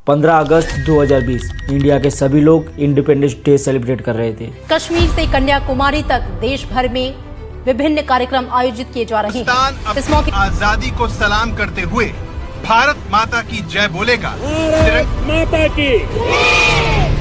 15 अगस्त 2020 India के सभी लोग इंडिपेंडेंस डे सेलिब्रेट कर रहे थे। कश्मीर से कन्याकुमारी तक देश भर में विभिन्न कार्यक्रम आयोजित किए जा रहे हैं। इस मौके आजादी को सलाम करते हुए भारत माता की जय बोलेगा। माता की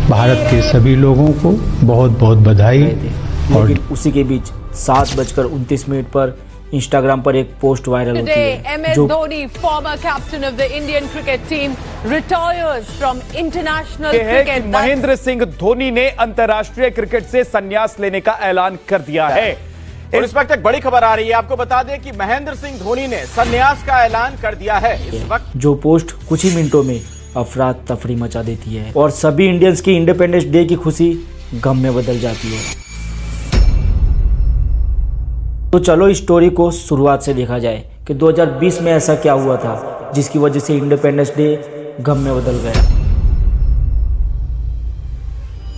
भारत के सभी लोगों को बहुत बहुत बधाई। लेकिन उसी के बीच 7:29 पर इंस्टाग्राम पर एक पोस्ट वायरल होती है जो Dhoni former captain of the Indian cricket team retires from international cricket. Mahendra Singh Dhoni ने अंतर्राष्ट्रीय क्रिकेट से संन्यास लेने का ऐलान कर दिया है। और इस वक्त एक बड़ी खबर आ रही है, आपको बता दें कि महेंद्र सिंह धोनी ने संन्यास का ऐलान कर दिया है। इस वक्त जो पोस्ट कुछ ही मिनटों में अफरा तफरी मचा देती है और सभी इंडियंस की इंडिपेंडेंस डे की खुशी गम में बदल जाती है। तो चलो इस स्टोरी को शुरुआत से देखा जाए कि 2020 में ऐसा क्या हुआ था जिसकी वजह से इंडिपेंडेंस डे गम में बदल गया।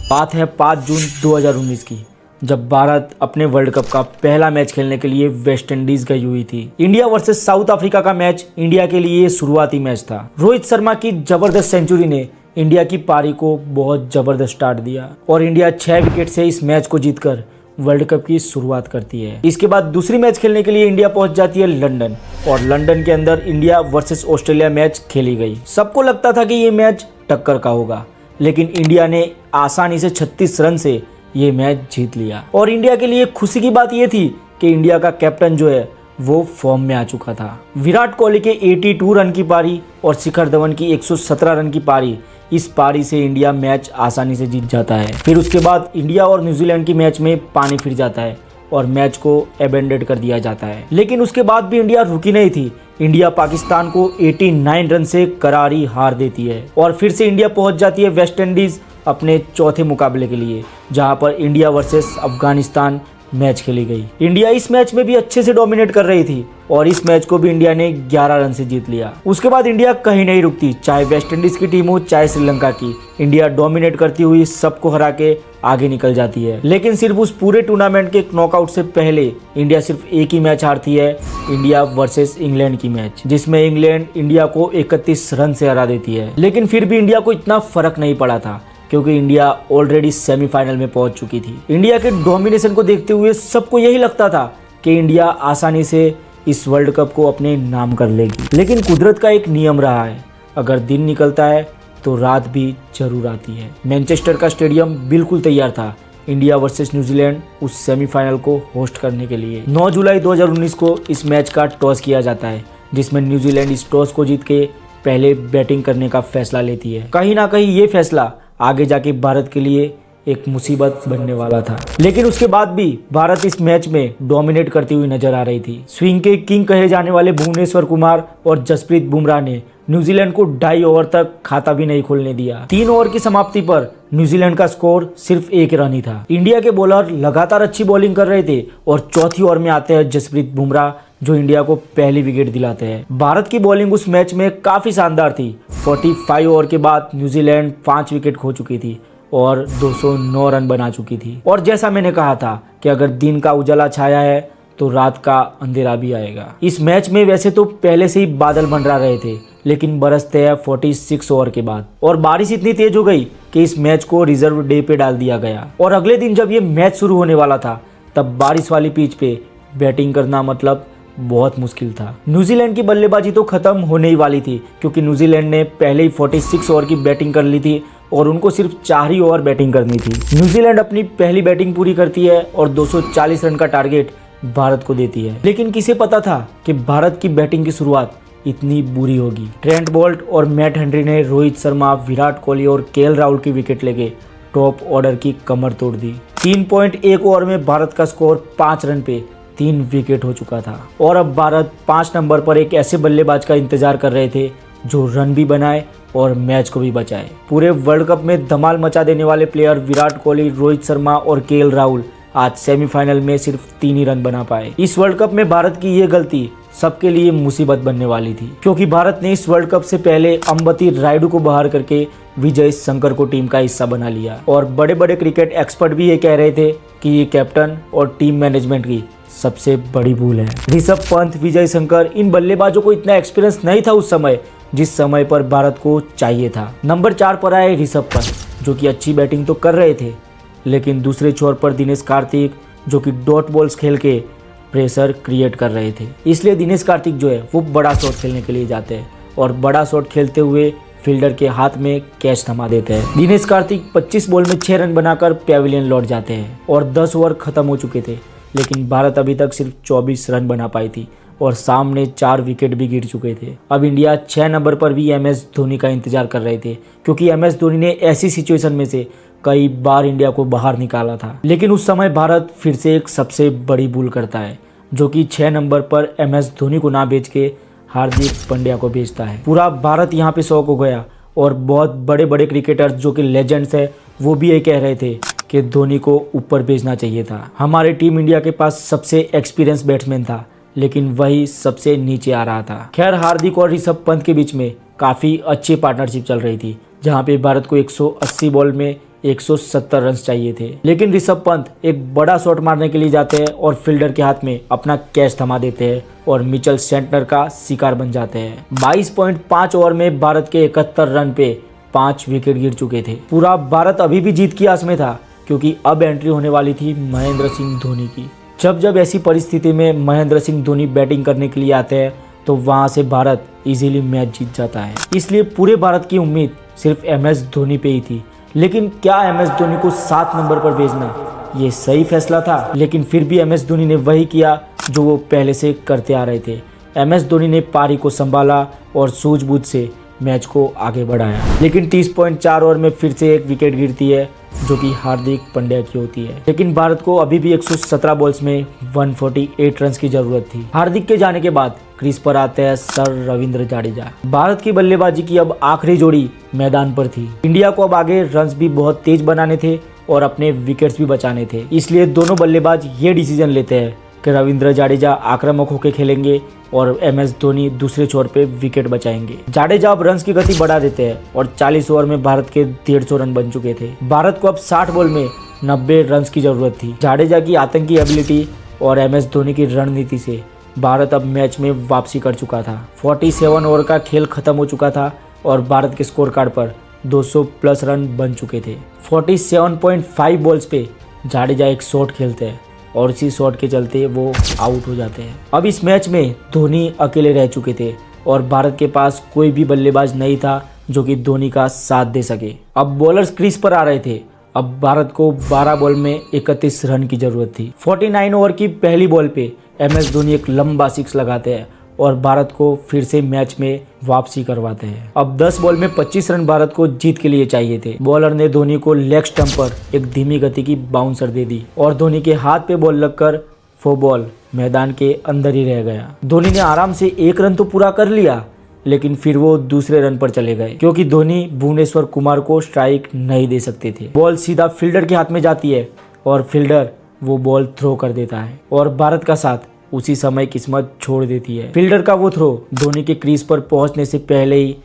बात है 5 जून 2019 की, जब भारत अपने वर्ल्ड कप का पहला मैच खेलने के लिए वेस्ट इंडीज गई हुई थी। इंडिया वर्सेस साउथ अफ्रीका का मैच इंडिया के लिए शुरुआती मैच था। रोहित शर्मा की जबरदस्त सेंचुरी ने इंडिया की पारी को बहुत जबरदस्त स्टार्ट दिया और इंडिया 6 विकेट से इस मैच को जीतकर वर्ल्ड कप की शुरुआत करती है। इसके बाद दूसरी मैच खेलने के लिए इंडिया पहुंच जाती है लंदन और लंदन के अंदर इंडिया वर्सेस ऑस्ट्रेलिया मैच खेली गई। सबको लगता था कि ये मैच टक्कर का होगा, लेकिन इंडिया ने आसानी से 36 रन से ये मैच जीत लिया। और इंडिया के लिए खुशी की बात ये थी कि इंडिया का कैप्टन जो है वो फॉर्म में आ चुका था। विराट कोहली के 82 रन की पारी और शिखर धवन की 117 रन की पारी, इस पारी से इंडिया मैच आसानी से जीत जाता है। फिर उसके बाद इंडिया और न्यूजीलैंड की मैच में पानी फिर जाता है और मैच को एबेंडेड कर दिया जाता है। लेकिन उसके बाद भी इंडिया रुकी नहीं थी। इंडिया पाकिस्तान को 89 रन से करारी हार देती है और फिर से इंडिया पहुंच जाती है वेस्ट इंडीज अपने चौथे मुकाबले के लिए, जहां पर इंडिया वर्सेस अफगानिस्तान मैच खेली गई। इंडिया इस मैच में भी अच्छे से डोमिनेट कर रही थी और इस मैच को भी इंडिया ने 11 रन से जीत लिया। उसके बाद इंडिया कहीं नहीं रुकती, चाहे वेस्ट इंडीज की टीम हो चाहे श्रीलंका की। इंडिया डोमिनेट करती हुई सबको हरा के आगे निकल जाती है। लेकिन सिर्फ उस पूरे टूर्नामेंट के नॉकआउट से पहले इंडिया सिर्फ एक ही मैच हारती है, इंडिया वर्सेस इंग्लैंड की मैच, जिसमें इंग्लैंड इंडिया को 31 रन से हरा देती है। लेकिन फिर भी इंडिया को इतना फर्क नहीं पड़ा था क्योंकि इंडिया ऑलरेडी सेमीफाइनल में पहुंच चुकी थी। इंडिया के डोमिनेशन को देखते हुए सबको यही लगता था कि इंडिया आसानी से इस वर्ल्ड कप को अपने नाम कर लेगी। लेकिन कुदरत का एक नियम रहा है, अगर दिन निकलता है तो रात भी जरूर आती है। मैनचेस्टर का स्टेडियम बिल्कुल तैयार था इंडिया वर्सेस न्यूजीलैंड उस सेमीफाइनल को होस्ट करने के लिए। 9 जुलाई 2019 को इस मैच का टॉस किया जाता है, जिसमें न्यूजीलैंड इस टॉस को जीत के पहले बैटिंग करने का फैसला लेती है। कहीं ना कहीं ये फैसला आगे जाके भारत के लिए एक मुसीबत बनने वाला था। लेकिन उसके बाद भी भारत इस मैच में डोमिनेट करती हुई नजर आ रही थी। स्विंग के किंग कहे जाने वाले भुवनेश्वर कुमार और जसप्रीत बुमराह ने न्यूजीलैंड को 2.5 ओवर तक खाता भी नहीं खोलने दिया। 3 ओवर की समाप्ति पर न्यूजीलैंड का स्कोर सिर्फ 1 रन ही था। इंडिया के बॉलर लगातार अच्छी बॉलिंग कर रहे थे और चौथी ओवर में आते हैं जसप्रीत बुमराह, जो इंडिया को पहली विकेट दिलाते हैं। भारत की बॉलिंग उस मैच में काफी शानदार थी। 45 ओवर के बाद न्यूजीलैंड 5 विकेट खो चुकी थी और 209 रन बना चुकी थी। और जैसा मैंने कहा था कि अगर दिन का उजाला छाया है तो रात का अंधेरा भी आएगा। इस मैच में वैसे तो पहले से ही बादल मंडरा रहे थे, लेकिन बरसते हैं 46 ओवर के बाद और बारिश इतनी तेज हो गई कि इस मैच को रिजर्व डे पे डाल दिया गया। और अगले दिन जब ये मैच शुरू होने वाला था तब बारिश वाली पिच पे बैटिंग करना मतलब बहुत मुश्किल था। न्यूजीलैंड की बल्लेबाजी तो खत्म होने ही वाली थी क्योंकि न्यूजीलैंड ने पहले ही 46 ओवर की बैटिंग कर ली थी और उनको सिर्फ 4 ही ओवर बैटिंग करनी थी। न्यूजीलैंड अपनी पहली बैटिंग पूरी करती है और 240 रन का टारगेट भारत को देती है। लेकिन किसे पता था कि भारत की बैटिंग की शुरुआत इतनी बुरी होगी। ट्रेंट बोल्ट और मैट हेनरी ने रोहित शर्मा, विराट कोहली और केएल राहुल की विकेट लेके टॉप ऑर्डर की कमर तोड़ दी। 3.1 ओवर में भारत का स्कोर 5 रन पे 3 विकेट हो चुका था और अब भारत 5 नंबर पर एक ऐसे बल्लेबाज का इंतजार कर रहे थे जो रन भी बनाए और मैच को भी बचाए। पूरे वर्ल्ड कप में धमाल मचा देने वाले प्लेयर विराट कोहली, रोहित शर्मा और केएल राहुल आज सेमीफाइनल में सिर्फ 3 ही रन बना पाए। इस वर्ल्ड कप में भारत की ये गलती सबके लिए मुसीबत बनने वाली थी क्योंकि भारत ने इस वर्ल्ड कप से पहले अंबती रायडू को बाहर करके विजय शंकर को टीम का हिस्सा बना लिया और बड़े बड़े क्रिकेट एक्सपर्ट भी ये कह रहे थे कि ये कैप्टन और टीम मैनेजमेंट की सबसे बड़ी भूल है। ऋषभ पंत, विजय शंकर, इन बल्लेबाजों को इतना एक्सपीरियंस नहीं था उस समय जिस समय पर भारत को चाहिए था। नंबर 4 पर आए ऋषभ पंत, जो कि अच्छी बैटिंग तो कर रहे थे, लेकिन दूसरे छोर पर दिनेश कार्तिक, जो कि डॉट बॉल्स खेल के प्रेशर क्रिएट कर रहे थे। इसलिए दिनेश कार्तिक जो है वो बड़ा शॉट खेलने के लिए जाते हैं और बड़ा शॉट खेलते हुए फील्डर के हाथ में कैच थमा देते हैं। दिनेश कार्तिक 25 बॉल में 6 रन बनाकर पैविलियन लौट जाते हैं और 10 ओवर खत्म हो चुके थे, लेकिन भारत अभी तक सिर्फ 24 रन बना पाई थी और सामने 4 विकेट भी गिर चुके थे। अब इंडिया 6 नंबर पर भी MS धोनी का इंतजार कर रहे थे, क्योंकि MS धोनी ने ऐसी सिचुएशन में से कई बार इंडिया को बाहर निकाला था। लेकिन उस समय भारत फिर से एक सबसे बड़ी भूल करता है, जो कि 6 नंबर पर MS धोनी को ना बेच के हार्दिक पांड्या को भेजता है। पूरा भारत यहाँ पे शॉक हो गया और बहुत बड़े बड़े क्रिकेटर्स जो कि लेजेंड्स है वो भी ये कह रहे थे कि धोनी को ऊपर भेजना चाहिए था। हमारे टीम इंडिया के पास सबसे एक्सपीरियंस बैट्समैन था, लेकिन वही सबसे नीचे आ रहा था। खैर, हार्दिक और ऋषभ पंत के बीच में काफ़ी अच्छी पार्टनरशिप चल रही थी, जहाँ पे भारत को 180 बॉल में 170 रन चाहिए थे। लेकिन ऋषभ पंत एक बड़ा शॉट मारने के लिए जाते हैं और फील्डर के हाथ में अपना कैच थमा देते हैं और मिचेल सेंटनर का शिकार बन जाते हैं। 22.5 ओवर में भारत के 71 रन पे 5 विकेट गिर चुके थे। पूरा भारत अभी भी जीत की आस में था, क्योंकि अब एंट्री होने वाली थी महेंद्र सिंह धोनी की। जब ऐसी परिस्थिति में महेंद्र सिंह धोनी बैटिंग करने के लिए आते हैं तो वहां से भारत इजीली मैच जीत जाता है। इसलिए पूरे भारत की उम्मीद सिर्फ MS धोनी पे ही थी। लेकिन क्या MS धोनी को 7 नंबर पर भेजना ये सही फैसला था? लेकिन फिर भी MS धोनी ने वही किया जो वो पहले से करते आ रहे थे। MS धोनी ने पारी को संभाला और सूझबूझ से मैच को आगे बढ़ाया। लेकिन 30.4 ओवर में फिर से एक विकेट गिरती है, जो कि हार्दिक पांड्या की होती है। लेकिन भारत को अभी भी 117 बॉल्स में 148 रन की जरूरत थी। हार्दिक के जाने के बाद क्रीज पर आते हैं सर रविंद्र जडेजा। भारत की बल्लेबाजी की अब आखिरी जोड़ी मैदान पर थी। इंडिया को अब आगे रन्स भी बहुत तेज बनाने थे और अपने विकेट्स भी बचाने थे। इसलिए दोनों बल्लेबाज ये डिसीजन लेते हैं कि रविंद्र जडेजा आक्रामक होकर खेलेंगे और MS धोनी दूसरे छोर पे विकेट बचाएंगे। जडेजा अब रन्स की गति बढ़ा देते हैं और 40 ओवर में भारत के 150 रन बन चुके थे। भारत को अब 60 बॉल में 90 रन की जरूरत थी। जडेजा की आतंकी एबिलिटी और MS धोनी की रणनीति से भारत अब मैच में वापसी कर चुका था। 47 ओवर का खेल खत्म हो चुका था और भारत के स्कोर कार्ड पर 200 प्लस रन बन चुके थे। 47.5 बॉल्स पे जडेजा एक शॉट खेलते हैं और इसी शॉट के चलते वो आउट हो जाते हैं। अब इस मैच में धोनी अकेले रह चुके थे और भारत के पास कोई भी बल्लेबाज नहीं था जो कि धोनी का साथ दे सके। अब बॉलर्स क्रीज पर आ रहे थे। अब भारत को 12 बॉल में 31 रन की जरूरत थी। 49 ओवर की पहली बॉल पे MS धोनी एक लंबा 6 लगाते हैं और भारत को फिर से मैच में वापसी करवाते हैं। अब 10 बॉल में 25 रन भारत को जीत के लिए चाहिए थे। बॉलर ने धोनी को लेग स्टंप पर एक धीमी गति की बाउंसर दे दी और धोनी के हाथ पे बॉल लगकर वो बॉल मैदान के अंदर ही रह गया। धोनी ने आराम से 1 रन तो पूरा कर लिया, लेकिन फिर वो दूसरे रन पर चले गए, क्योंकि धोनी भुवनेश्वर कुमार को स्ट्राइक नहीं दे सकते थे। बॉल सीधा फील्डर के हाथ में जाती है और फील्डर वो बॉल थ्रो कर देता है और भारत का साथ उसी समय किस्मत छोड़ देती है। फील्डर का वो थ्रो धोनी के क्रीज पर पहुंचने से पहले ही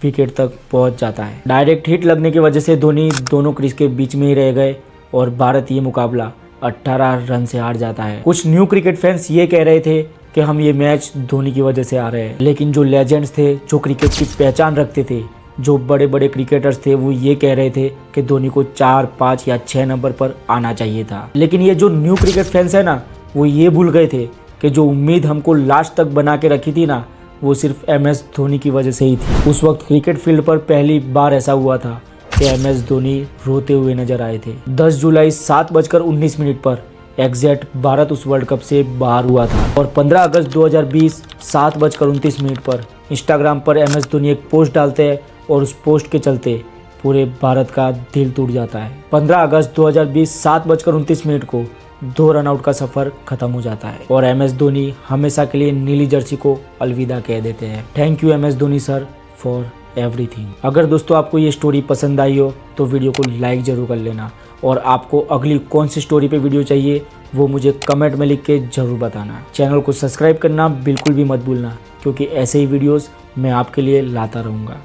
विकेट तक पहुंच जाता है। डायरेक्ट हिट लगने की वजह से धोनी दोनों क्रीज के बीच में ही रह गए और भारत ये मुकाबला 18 रन से हार जाता है। कुछ न्यू क्रिकेट फैंस ये कह रहे थे कि हम ये मैच धोनी की वजह से आ रहे हैं, लेकिन जो लेजेंड्स थे, जो क्रिकेट की पहचान रखते थे, जो बड़े बड़े क्रिकेटर्स थे, वो ये कह रहे थे कि धोनी को 4, 5 या 6 नंबर पर आना चाहिए था। लेकिन ये जो न्यू क्रिकेट फैंस है ना, वो ये भूल गए थे कि जो उम्मीद हमको लास्ट तक बना के रखी थी ना, वो सिर्फ MS धोनी की वजह से ही थी। उस वक्त क्रिकेट फील्ड पर पहली बार ऐसा हुआ था कि MS धोनी रोते हुए नजर आए थे। 10 जुलाई 7:19 पर एग्जैक्ट भारत उस वर्ल्ड कप से बाहर हुआ था और 15 अगस्त 2020 7:29 पर इंस्टाग्राम पर MS धोनी एक पोस्ट डालते हैं और उस पोस्ट के चलते पूरे भारत का दिल टूट जाता है। 15 अगस्त 2020 7:29 को 2 रन आउट का सफर खत्म हो जाता है और MS धोनी हमेशा के लिए नीली जर्सी को अलविदा कह देते हैं। Thank you MS Dhoni sir for everything. अगर दोस्तों आपको ये स्टोरी पसंद आई हो तो वीडियो को लाइक जरूर कर लेना और आपको अगली कौन सी स्टोरी पे वीडियो चाहिए वो मुझे कमेंट में लिख के जरूर बताना। चैनल को सब्सक्राइब करना बिल्कुल भी मत भूलना, क्योंकि ऐसे ही वीडियोस मैं आपके लिए लाता रहूँगा।